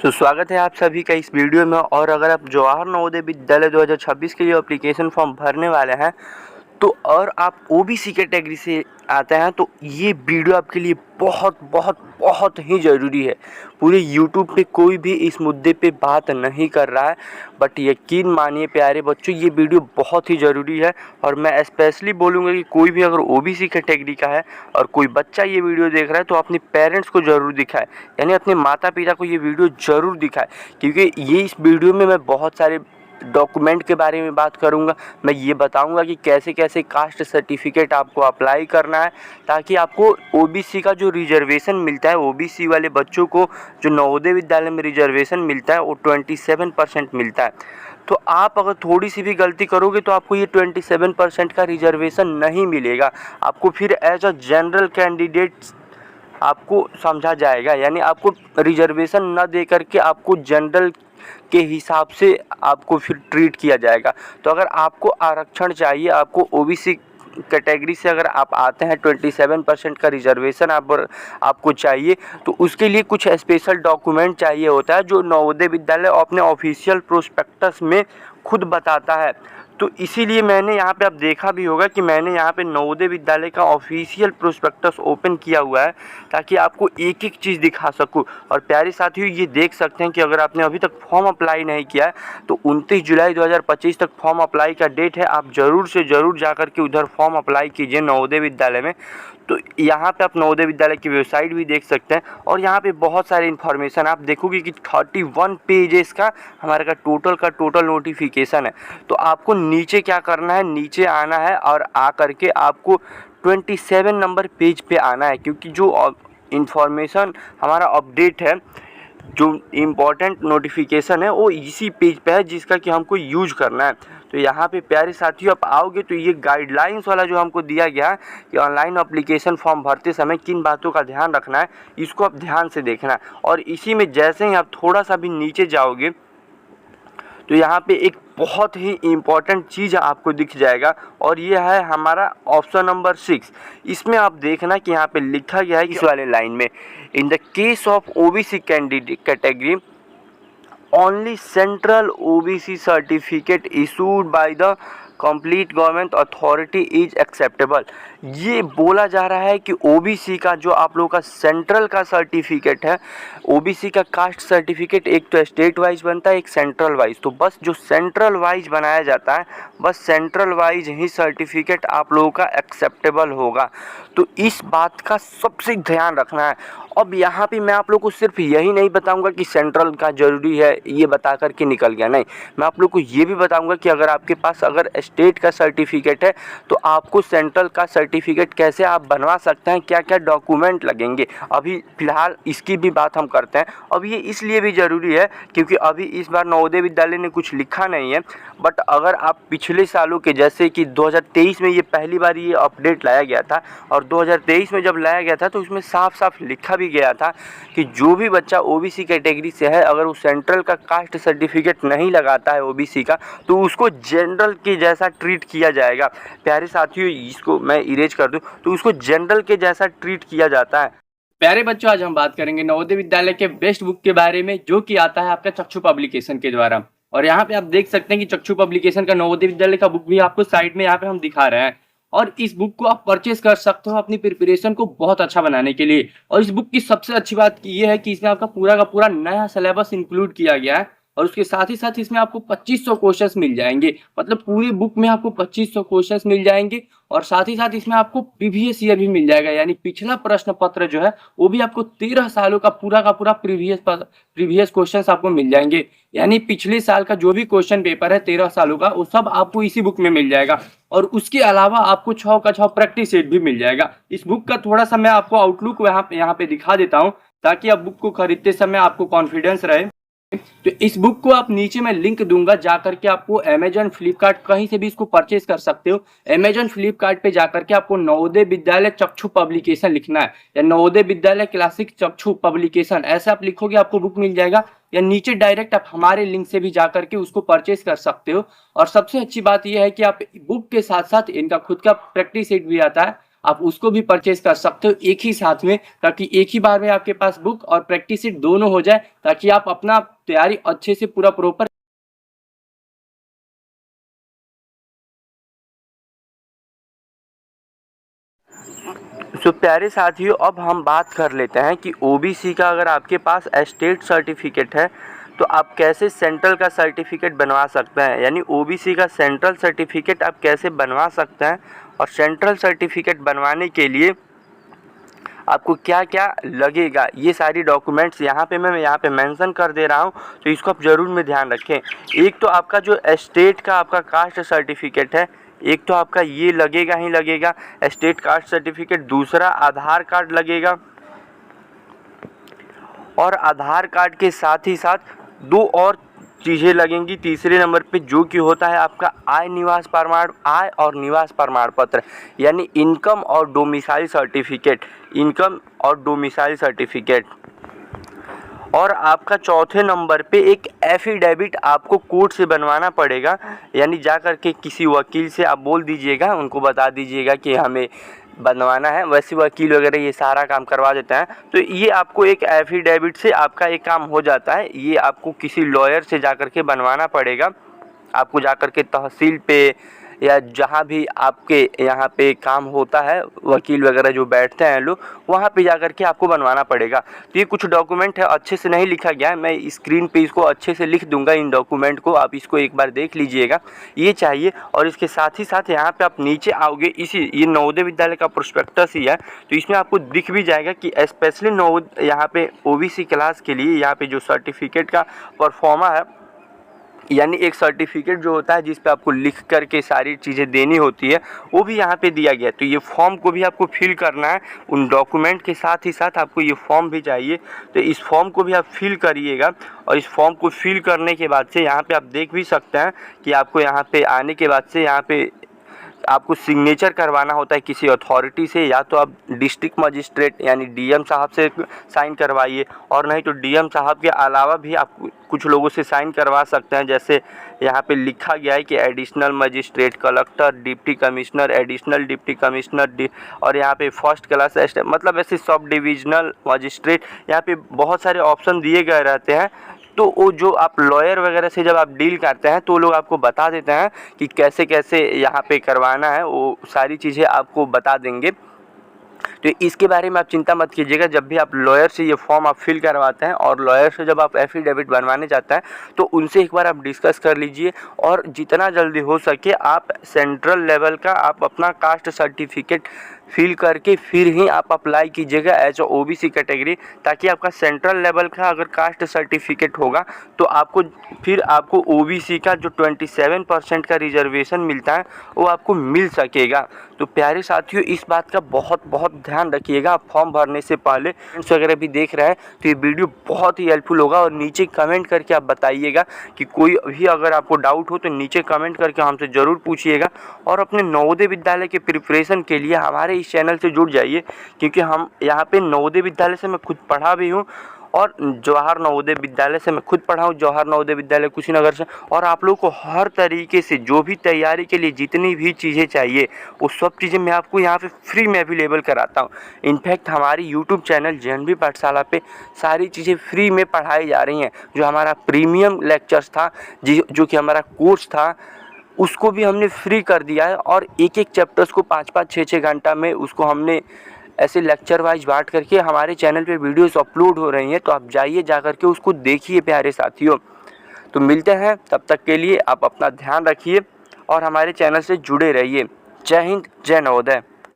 तो स्वागत है आप सभी का इस वीडियो में। और अगर आप जवाहर नवोदय विद्यालय 2026 के लिए एप्लीकेशन फॉर्म भरने वाले हैं तो और आप ओबीसी कैटेगरी से आते हैं तो ये वीडियो आपके लिए बहुत बहुत बहुत ही ज़रूरी है। पूरे यूट्यूब पे कोई भी इस मुद्दे पे बात नहीं कर रहा है, बट यकीन मानिए प्यारे बच्चों, ये वीडियो बहुत ही ज़रूरी है। और मैं स्पेशली बोलूँगा कि कोई भी अगर ओबीसी कैटेगरी का है और कोई बच्चा ये वीडियो देख रहा है तो अपने पेरेंट्स को ज़रूर दिखाए, यानी अपने माता पिता को ये वीडियो ज़रूर दिखाए। क्योंकि ये इस वीडियो में मैं बहुत सारे डॉक्यूमेंट के बारे में बात करूंगा। मैं ये बताऊंगा कि कैसे कैसे कास्ट सर्टिफिकेट आपको अप्लाई करना है, ताकि आपको ओबीसी का जो रिजर्वेशन मिलता है, ओबीसी वाले बच्चों को जो नवोदय विद्यालय में रिजर्वेशन मिलता है वो 27% मिलता है। तो आप अगर थोड़ी सी भी गलती करोगे तो आपको ये 27% का रिजर्वेशन नहीं मिलेगा। आपको फिर एज अ जनरल कैंडिडेट आपको समझा जाएगा, यानी आपको रिजर्वेशन न दे करके आपको जनरल के हिसाब से आपको फिर ट्रीट किया जाएगा। तो अगर आपको आरक्षण चाहिए, आपको ओबीसी कैटेगरी से अगर आप आते हैं, 27% का रिजर्वेशन आपको चाहिए, तो उसके लिए कुछ स्पेशल डॉक्यूमेंट चाहिए होता है जो नवोदय विद्यालय अपने ऑफिशियल प्रोस्पेक्टस में खुद बताता है। तो इसीलिए मैंने यहाँ पे आप देखा भी होगा कि मैंने यहाँ पे नवोदय विद्यालय का ऑफिशियल प्रोस्पेक्टस ओपन किया हुआ है, ताकि आपको एक एक चीज़ दिखा सकूँ। और प्यारे साथियों, ये देख सकते हैं कि अगर आपने अभी तक फॉर्म अप्लाई नहीं किया है तो 29 जुलाई 2025 तक फॉर्म अप्लाई का डेट है। आप ज़रूर से ज़रूर जा कर के उधर फॉर्म अप्लाई कीजिए नवोदय विद्यालय में। तो यहाँ पे आप नवोदय विद्यालय की वेबसाइट भी देख सकते हैं, और यहाँ पे बहुत सारे इन्फॉर्मेशन आप देखोगे कि 31 पेजेस का हमारे का टोटल नोटिफिकेशन है। तो आपको नीचे क्या करना है, नीचे आना है और आ करके आपको 27 नंबर पेज पे आना है, क्योंकि जो इन्फॉर्मेशन हमारा अपडेट है, जो इम्पोर्टेंट नोटिफिकेशन है वो इसी पेज पे है जिसका कि हमको यूज करना है। तो यहाँ पे प्यारे साथियों आप आओगे तो ये गाइडलाइंस वाला जो हमको दिया गया है कि ऑनलाइन एप्लीकेशन फॉर्म भरते समय किन बातों का ध्यान रखना है, इसको आप ध्यान से देखना है। और इसी में जैसे ही आप थोड़ा सा भी नीचे जाओगे तो यहाँ पे एक बहुत ही इम्पॉर्टेंट चीज़ आपको दिख जाएगा, और ये है हमारा ऑप्शन नंबर 6। इसमें आप देखना कि यहाँ पे लिखा गया है इस वाले लाइन में, in the case of OBC candidate category only central OBC certificate issued by the complete government authority is acceptable. ये बोला जा रहा है कि ओबीसी का जो आप लोगों का सेंट्रल का सर्टिफिकेट है, ओबीसी का कास्ट सर्टिफिकेट एक तो स्टेट वाइज बनता है, एक सेंट्रल वाइज। तो बस जो सेंट्रल वाइज बनाया जाता है, बस सेंट्रल वाइज ही सर्टिफिकेट आप लोगों का एक्सेप्टेबल होगा। तो इस बात का सबसे ध्यान रखना है। अब यहाँ पे मैं आप लोग को सिर्फ यही नहीं बताऊंगा कि सेंट्रल का ज़रूरी है ये बता कर के निकल गया, नहीं, मैं आप लोग को ये भी बताऊंगा कि अगर आपके पास अगर स्टेट का सर्टिफिकेट है तो आपको सेंट्रल का सर्टिफिकेट कैसे आप बनवा सकते हैं, क्या क्या डॉक्यूमेंट लगेंगे। अभी फ़िलहाल इसकी भी बात हम करते हैं। अब ये इसलिए भी ज़रूरी है क्योंकि अभी इस बार नवोदय विद्यालय ने कुछ लिखा नहीं है, बट अगर आप पिछले सालों के, जैसे कि 2023 में ये पहली बार ये अपडेट लाया गया था, और 2023 में जब लाया गया था तो उसमें साफ साफ लिखा भी गया था कि जो भी बच्चा ओबीसी कैटेगरी से है, अगर वो सेंट्रल का कास्ट सर्टिफिकेट नहीं लगाता है ओबीसी का, तो उसको जनरल के जैसा ट्रीट किया जाएगा। प्यारे साथियों, इसको मैं इरेज कर दूं तो उसको जनरल के जैसा ट्रीट किया जाता है। प्यारे बच्चों, आज हम बात करेंगे नवोदय विद्यालय के बेस्ट बुक के बारे में, जो कि आता है आपका चक्षु पब्लिकेशन के द्वारा। और यहाँ पे आप देख सकते हैं कि चक्षु पब्लिकेशन का नवोदय विद्यालय का बुक भी आपको साइड में यहाँ पे हम दिखा रहे हैं, और इस बुक को आप परचेस कर सकते हो अपनी प्रिपरेशन को बहुत अच्छा बनाने के लिए। और इस बुक की सबसे अच्छी बात ये है कि इसमें आपका पूरा का पूरा नया सिलेबस इंक्लूड किया गया है, और उसके साथ ही साथ इसमें आपको 2500 क्वेश्चंस मिल जाएंगे। मतलब पूरी बुक में आपको 2500 क्वेश्चंस मिल जाएंगे, और साथ ही साथ इसमें आपको प्रीवियस ईयर भी मिल जाएगा, यानी पिछला प्रश्न पत्र जो है वो भी आपको 13 सालों का पूरा प्रीवियस क्वेश्चंस आपको मिल जाएंगे। यानी पिछले साल का जो भी क्वेश्चन पेपर है 13 सालों का, वो सब आपको इसी बुक में मिल जाएगा। और उसके अलावा आपको 6 का 6 प्रैक्टिस सेट भी मिल जाएगा। इस बुक का थोड़ा सा मैं आपको आउटलुक यहाँ पे दिखा देता हूँ, ताकि आप बुक को खरीदते समय आपको कॉन्फिडेंस रहे। तो इस बुक को आप नीचे मैं लिंक दूंगा, जाकर के आपको अमेजन, फ्लिपकार्ट कहीं से भी इसको परचेज कर सकते हो। अमेजन, फ्लिपकार्ट पे जाकर के आपको नवोदय विद्यालय चक्षु पब्लिकेशन लिखना है, या नवोदय विद्यालय क्लासिक चक्षु पब्लिकेशन, ऐसा आप लिखोगे आपको बुक मिल जाएगा। या नीचे डायरेक्ट आप हमारे लिंक से भी जाकर के उसको परचेज कर सकते हो। और सबसे अच्छी बात यह है कि आप बुक के साथ साथ इनका खुद का प्रैक्टिस सेट भी आता है, आप उसको भी परचेज कर सकते हो एक ही साथ में, ताकि एक ही बार में आपके पास बुक और प्रैक्टिस शीट दोनों हो जाए, ताकि आप अपना तैयारी अच्छे से पूरा प्रॉपर। सो प्यारे साथियों, अब हम बात कर लेते हैं कि ओबीसी का अगर आपके पास स्टेट सर्टिफिकेट है तो आप कैसे सेंट्रल का सर्टिफिकेट बनवा सकते हैं, यानी ओबीसी का सेंट्रल सर्टिफिकेट आप कैसे बनवा सकते हैं। और सेंट्रल सर्टिफिकेट बनवाने के लिए आपको क्या क्या लगेगा, ये सारी डॉक्यूमेंट्स यहाँ पे मेंशन कर दे रहा हूँ, तो इसको आप ज़रूर में ध्यान रखें। एक तो आपका जो स्टेट का आपका कास्ट सर्टिफिकेट है, एक तो आपका ये लगेगा ही लगेगा स्टेट कास्ट सर्टिफिकेट, दूसरा आधार कार्ड लगेगा, और आधार कार्ड के साथ ही साथ दो और चीज़ें लगेंगी तीसरे नंबर पे, जो कि होता है आपका आय और निवास प्रमाण पत्र, यानी इनकम और डोमिसाइल सर्टिफिकेट। और आपका चौथे नंबर पे एक एफिडेविट आपको कोर्ट से बनवाना पड़ेगा, यानी जा कर के किसी वकील से आप बोल दीजिएगा, उनको बता दीजिएगा कि हमें बनवाना है, वैसे वकील वगैरह ये सारा काम करवा देता है। तो ये आपको एक एफिडेविट से आपका एक काम हो जाता है, ये आपको किसी लॉयर से जा कर के बनवाना पड़ेगा। आपको जा कर के तहसील पे या जहाँ भी आपके यहाँ पे काम होता है, वकील वगैरह जो बैठते हैं लोग, वहाँ पे जा कर के आपको बनवाना पड़ेगा। तो ये कुछ डॉक्यूमेंट है, अच्छे से नहीं लिखा गया है, मैं स्क्रीन पे इसको अच्छे से लिख दूंगा इन डॉक्यूमेंट को, आप इसको एक बार देख लीजिएगा, ये चाहिए। और इसके साथ ही साथ यहाँ पे आप नीचे आओगे, ये नवोदय विद्यालय का प्रोस्पेक्टस ही है, तो इसमें आपको दिख भी जाएगा कि स्पेशली यहाँ पे ओबीसी क्लास के लिए यहाँ पे जो सर्टिफिकेट का परफॉर्मा है, यानी एक सर्टिफिकेट जो होता है जिस पे आपको लिख कर के सारी चीज़ें देनी होती है, वो भी यहाँ पे दिया गया है। तो ये फॉर्म को भी आपको फिल करना है, उन डॉक्यूमेंट के साथ ही साथ आपको ये फॉर्म भी चाहिए, तो इस फॉर्म को भी आप फिल करिएगा। और इस फॉर्म को फिल करने के बाद से यहाँ पे आप देख भी सकते हैं कि आपको यहाँ पे आने के बाद से यहाँ पे आपको सिग्नेचर करवाना होता है किसी अथॉरिटी से, या तो आप डिस्ट्रिक्ट मजिस्ट्रेट यानी डीएम साहब से साइन करवाइए, और नहीं तो डीएम साहब के अलावा भी आप कुछ लोगों से साइन करवा सकते हैं। जैसे यहाँ पे लिखा गया है कि additional magistrate, collector, deputy commissioner, additional deputy commissioner, और यहाँ पे फर्स्ट क्लास मतलब ऐसे सब डिविजनल मजिस्ट्रेट, यहाँ पे बहुत सारे ऑप्शन दिए गए रहते हैं। तो वो जो आप लॉयर वगैरह से जब आप डील करते हैं तो लोग आपको बता देते हैं कि कैसे कैसे यहाँ पे करवाना है, वो सारी चीज़ें आपको बता देंगे। तो इसके बारे में आप चिंता मत कीजिएगा। जब भी आप लॉयर से ये फॉर्म आप फिल करवाते हैं और लॉयर से जब आप एफिडेविट बनवाने जाते हैं तो उनसे एक बार आप डिस्कस कर लीजिए, और जितना जल्दी हो सके आप सेंट्रल लेवल का आप अपना कास्ट सर्टिफिकेट फिल करके फिर ही आप अप्लाई कीजिएगा एज ओबीसी कैटेगरी, ताकि आपका सेंट्रल लेवल का अगर कास्ट सर्टिफिकेट होगा तो आपको ओबीसी का जो 27% का रिजर्वेशन मिलता है वो आपको मिल सकेगा। तो प्यारे साथियों, इस बात का बहुत बहुत ध्यान रखिएगा। आप फॉर्म भरने से पहले फ्रेंड्स वगैरह भी देख रहे हैं तो ये वीडियो बहुत ही हेल्पफुल होगा, और नीचे कमेंट करके आप बताइएगा कि कोई भी अगर आपको डाउट हो तो नीचे कमेंट करके हमसे ज़रूर पूछिएगा। और अपने नवोदय विद्यालय के प्रिपरेशन के लिए हमारे इस चैनल से जुड़ जाइए, क्योंकि हम यहाँ पे नवोदय विद्यालय से मैं खुद पढ़ा भी हूँ, और जवाहर नवोदय विद्यालय से मैं खुद पढ़ा हूँ, जवाहर नवोदय विद्यालय कुशीनगर से। और आप लोग को हर तरीके से जो भी तैयारी के लिए जितनी भी चीज़ें चाहिए वो सब चीज़ें मैं आपको यहाँ पे फ्री में अवेलेबल कराता हूँ। इनफैक्ट हमारी यूट्यूब चैनल JNV पाठशाला पे सारी चीज़ें फ्री में पढ़ाई जा रही हैं। जो हमारा प्रीमियम लेक्चर्स था, जो कि हमारा कोर्स था, उसको भी हमने फ्री कर दिया है, और एक एक चैप्टर्स को 5-5, 6-6 घंटा में उसको हमने ऐसे लेक्चर वाइज बांट करके हमारे चैनल पे वीडियोस अपलोड हो रही हैं। तो आप जाइए जा करके उसको देखिए प्यारे साथियों। तो मिलते हैं, तब तक के लिए आप अपना ध्यान रखिए और हमारे चैनल से जुड़े रहिए। जय हिंद, जय नवोदय।